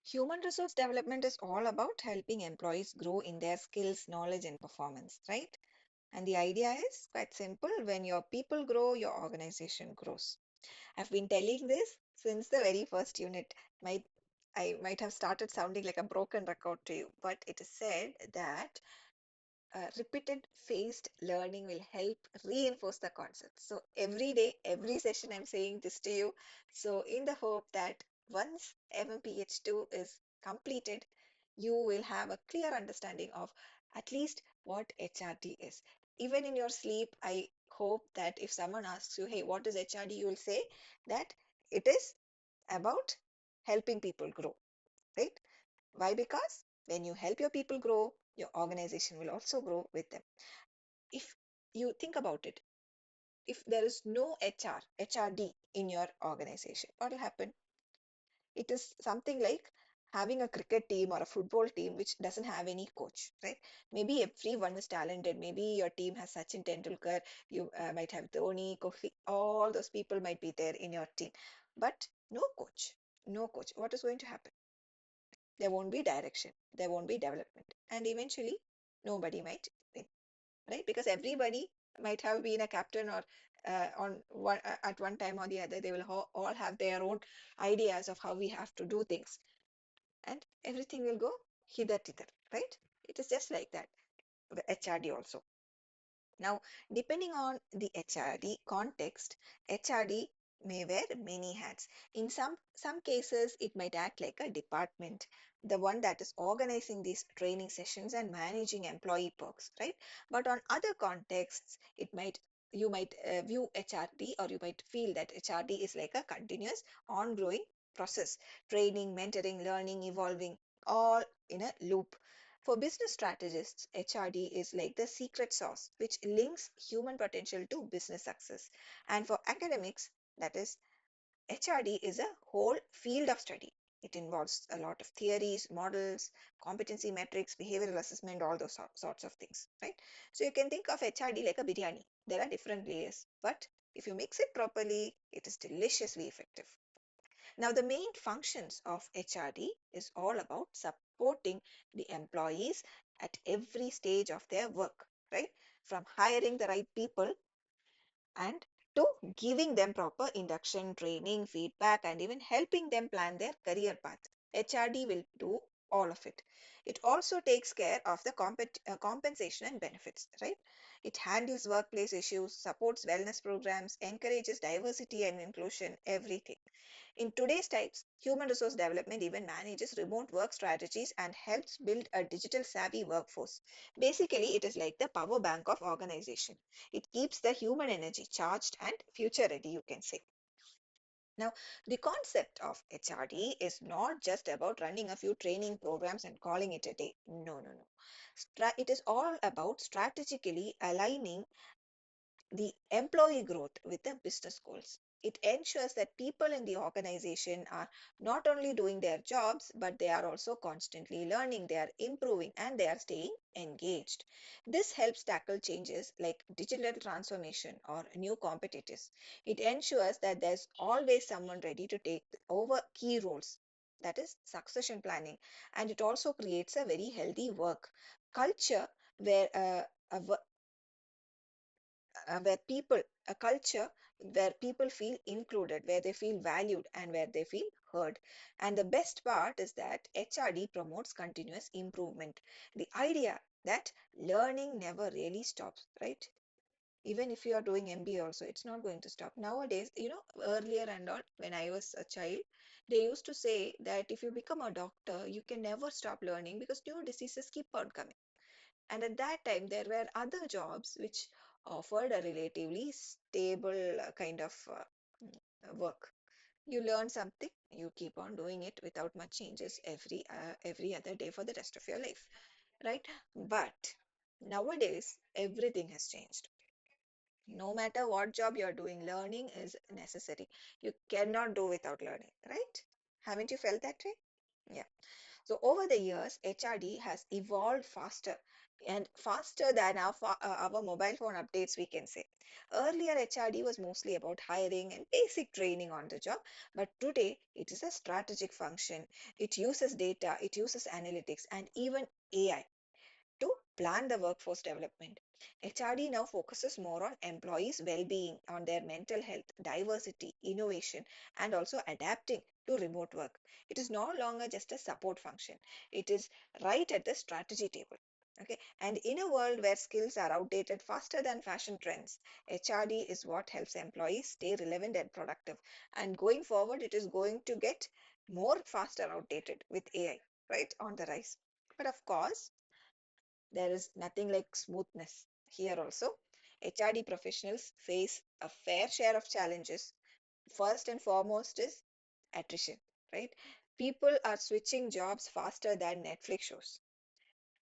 Human resource development is all about helping employees grow in their skills, knowledge, and performance, right? And the idea is quite simple. When your people grow, your organization grows. I've been telling this since the very first unit. Might I might have started sounding like a broken record to you, but it is said that repeated phased learning will help reinforce the concept. So every day, every session, I'm saying this to you. So in the hope that once MMPH2 is completed, you will have a clear understanding of at least what HRD is. Even in your sleep, I hope that if someone asks you, hey, what is HRD? You will say that it is about helping people grow, right? Why? Because when you help your people grow, your organization will also grow with them. If you think about it, if there is no HRD in your organization, what will happen? It is something like having a cricket team or a football team which doesn't have any coach, right? Maybe everyone is talented. Maybe your team has Sachin Tendulkar, you might have Dhoni, Kohli, all those people might be there in your team, but no coach. No coach. What is going to happen? There won't be direction, there won't be development, and eventually nobody might win, right? Because everybody might have been a captain or on one at one time or the other. They will all have their own ideas of how we have to do things, and everything will go hither thither, right? It is just like that. The HRD also. Now, depending on the HRD context, HRD may wear many hats. In some cases, it might act like a department, the one that is organizing these training sessions and managing employee perks, right? But on other contexts, it might you might view HRD, or you might feel that HRD is like a continuous, ongoing process, training, mentoring, learning, evolving, all in a loop. For business strategists, HRD is like the secret sauce which links human potential to business success. And for academics, that is, HRD is a whole field of study. It involves a lot of theories, models, competency metrics, behavioral assessment, all those sorts of things, right? So you can think of HRD like a biryani. There are different layers, but if you mix it properly, it is deliciously effective. Now, the main functions of HRD is all about supporting the employees at every stage of their work, right? From hiring the right people and to giving them proper induction, training, feedback, and even helping them plan their career path. HRD will do all of it. It also takes care of the compensation and benefits, right? It handles workplace issues, supports wellness programs, encourages diversity and inclusion, everything. In today's times, human resource development even manages remote work strategies and helps build a digital savvy workforce. Basically, it is like the power bank of organization. It keeps the human energy charged and future ready, you can say. Now, the concept of HRD is not just about running a few training programs and calling it a day. No, no, no. It is all about strategically aligning the employee growth with the business goals. It ensures that people in the organization are not only doing their jobs, but they are also constantly learning, they are improving, and they are staying engaged. This helps tackle changes like digital transformation or new competitors. It ensures that there's always someone ready to take over key roles. That is succession planning. And it also creates a very healthy work culture where a, where people, a culture where people feel included, where they feel valued, and where they feel heard. And the best part is that HRD promotes continuous improvement. The idea that learning never really stops, right? Even if you are doing MBA also, it's not going to stop. Nowadays, earlier and all, when I was a child, they used to say that if you become a doctor, you can never stop learning because new diseases keep on coming. And at that time, there were other jobs which offered a relatively stable kind of work. You learn something, you keep on doing it without much changes every other day for the rest of your life, right? But nowadays, everything has changed. No matter what job you're doing, learning is necessary. You cannot do without learning, right? Haven't you felt that way? Yeah. So over the years, HRD has evolved faster and faster than our mobile phone updates, we can say. Earlier, HRD was mostly about hiring and basic training on the job, but today it is a strategic function. It uses data, it uses analytics, and even AI to plan the workforce development. HRD now focuses more on employees' well being, on their mental health, diversity, innovation, and also adapting to remote work. It is no longer just a support function, it is right at the strategy table. Okay, and in a world where skills are outdated faster than fashion trends, HRD is what helps employees stay relevant and productive. And going forward, it is going to get more faster outdated with AI, right, on the rise. But of course, there is nothing like smoothness here also. HRD professionals face a fair share of challenges. First and foremost is attrition, right? People are switching jobs faster than Netflix shows.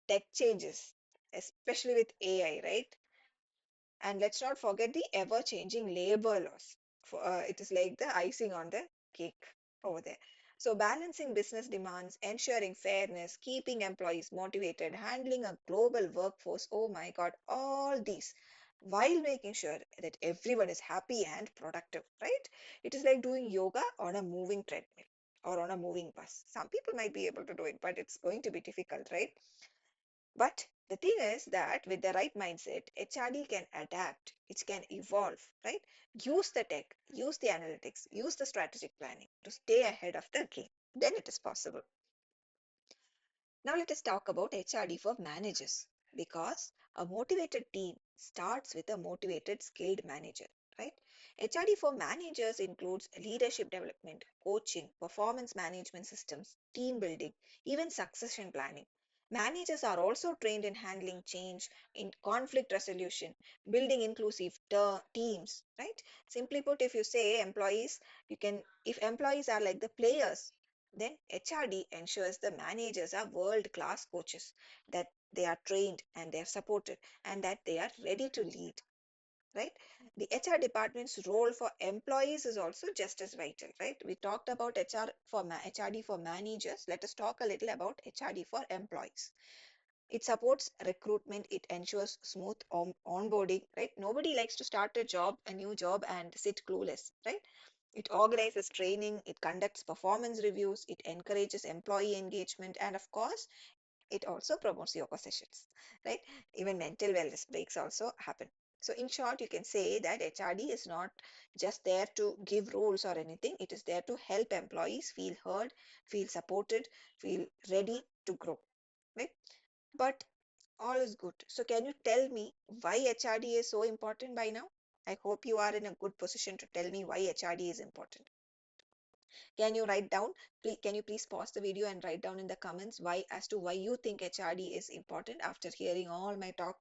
Tech changes, especially with AI, right? And let's not forget the ever changing labor laws. It is like the icing on the cake over there. So, balancing business demands, ensuring fairness, keeping employees motivated, handling a global workforce, oh my God, all these while making sure that everyone is happy and productive, right? It is like doing yoga on a moving treadmill or on a moving bus. Some people might be able to do it, but it's going to be difficult, right? But the thing is that with the right mindset, HRD can adapt, it can evolve, right? Use the tech, use the analytics, use the strategic planning to stay ahead of the game. Then it is possible. Now let us talk about HRD for managers because a motivated team starts with a motivated, skilled manager, right? HRD for managers includes leadership development, coaching, performance management systems, team building, even succession planning. Managers are also trained in handling change, in conflict resolution, building inclusive teams, right? Simply put, if you say employees, if employees are like the players, then HRD ensures the managers are world class coaches, that they are trained and they are supported and that they are ready to lead, right? The HR department's role for employees is also just as vital, right? We talked about HRD for managers. Let us talk a little about HRD for employees. It supports recruitment, it ensures smooth onboarding, right? Nobody likes to start a new job, and sit clueless, right? It organizes training, it conducts performance reviews, it encourages employee engagement, and of course, it also promotes yoga sessions, right? Even mental wellness breaks also happen. So, in short, you can say that HRD is not just there to give rules or anything, it is there to help employees feel heard, feel supported, feel ready to grow, right? But all is good. So, can you tell me why HRD is so important by now? I hope you are in a good position to tell me why HRD is important. Can you write down? Can you please pause the video and write down in the comments why as to why you think HRD is important after hearing all my talk?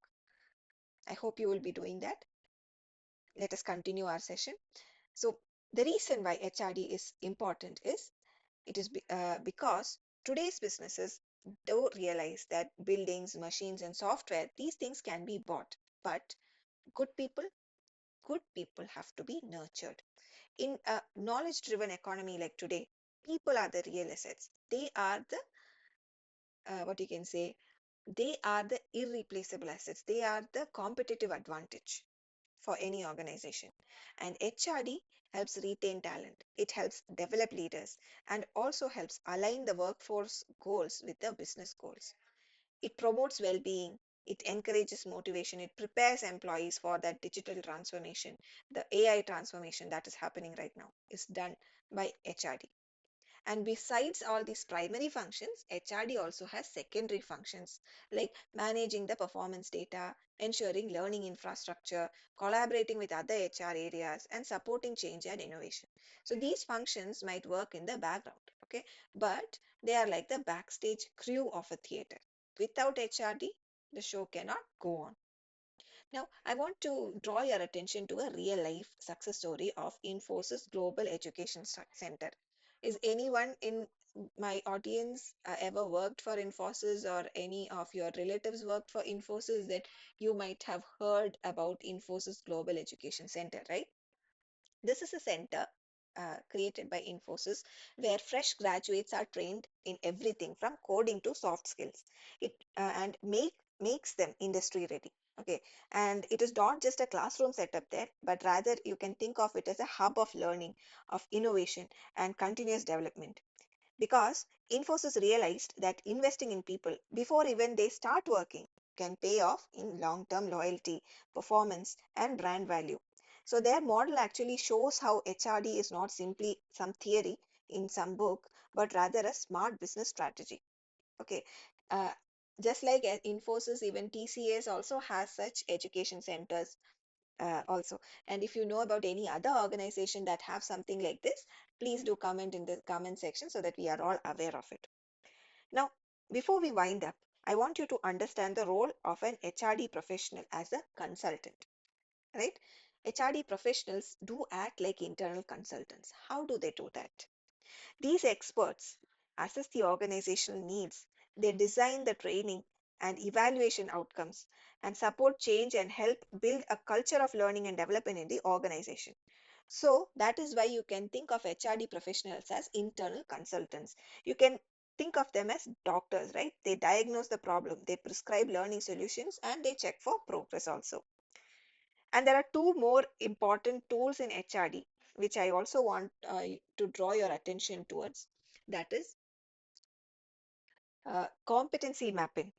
I hope you will be doing that. Let us continue our session. So, the reason why HRD is important is because today's businesses do realize that buildings, machines, and software, these things can be bought, but good people, good people have to be nurtured. In a knowledge driven economy like today, people are the real assets. They are the, what you can say, they are the irreplaceable assets. They are the competitive advantage for any organization. And HRD helps retain talent, it helps develop leaders, and also helps align the workforce goals with the business goals. It promotes well being, it encourages motivation, it prepares employees for that digital transformation. The AI transformation that is happening right now is done by HRD. And besides all these primary functions, HRD also has secondary functions like managing the performance data, ensuring learning infrastructure, collaborating with other HR areas, and supporting change and innovation. So these functions might work in the background, okay, but they are like the backstage crew of a theater. Without HRD, the show cannot go on. Now, I want to draw your attention to a real life success story of Infosys Global Education Center. Is anyone in my audience ever worked for Infosys, or any of your relatives worked for Infosys, that you might have heard about Infosys Global Education Center, right? This is a center created by Infosys, where fresh graduates are trained in everything from coding to soft skills. It and makes them industry ready. Okay, and it is not just a classroom setup there, but rather you can think of it as a hub of learning, of innovation, and continuous development. Because Infosys realized that investing in people before even they start working can pay off in long term loyalty, performance, and brand value. So, their model actually shows how HRD is not simply some theory in some book, but rather a smart business strategy. Okay. Uh, just like Infosys, even TCS also has such education centers also. And if you know about any other organization that have something like this, please do comment in the comment section so that we are all aware of it. Now, before we wind up, I want you to understand the role of an HRD professional as a consultant, right? HRD professionals do act like internal consultants. How do they do that? These experts assess the organizational needs, they design the training and evaluation outcomes, and support change and help build a culture of learning and development in the organization. So, that is why you can think of HRD professionals as internal consultants. You can think of them as doctors, right? They diagnose the problem, they prescribe learning solutions, and they check for progress also. And there are two more important tools in HRD, which I also want to draw your attention towards. That is competency mapping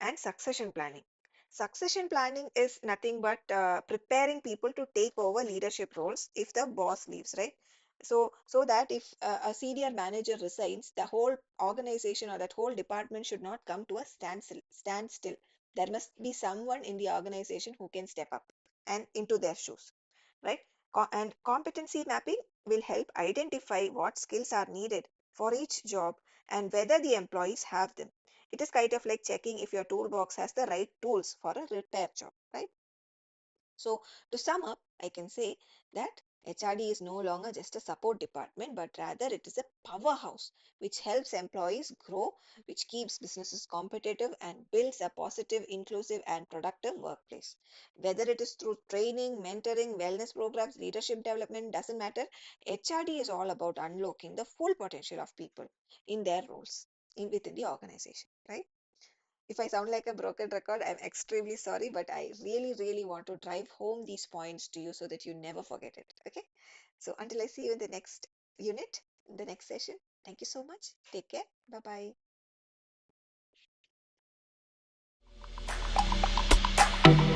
and succession planning. Succession planning is nothing but preparing people to take over leadership roles if the boss leaves, right? So that if a senior manager resigns, the whole organization or that whole department should not come to a standstill. There must be someone in the organization who can step up and into their shoes, right? And competency mapping will help identify what skills are needed for each job and whether the employees have them. It is kind of like checking if your toolbox has the right tools for a repair job, right? So, to sum up, I can say that HRD is no longer just a support department, but rather it is a powerhouse which helps employees grow, which keeps businesses competitive, and builds a positive, inclusive, and productive workplace. Whether it is through training, mentoring, wellness programs, leadership development, doesn't matter. HRD is all about unlocking the full potential of people in their roles within the organization, right? If I sound like a broken record, I'm extremely sorry, but I really, really want to drive home these points to you so that you never forget it. Okay. So until I see you in the next unit, in the next session, thank you so much. Take care. Bye bye.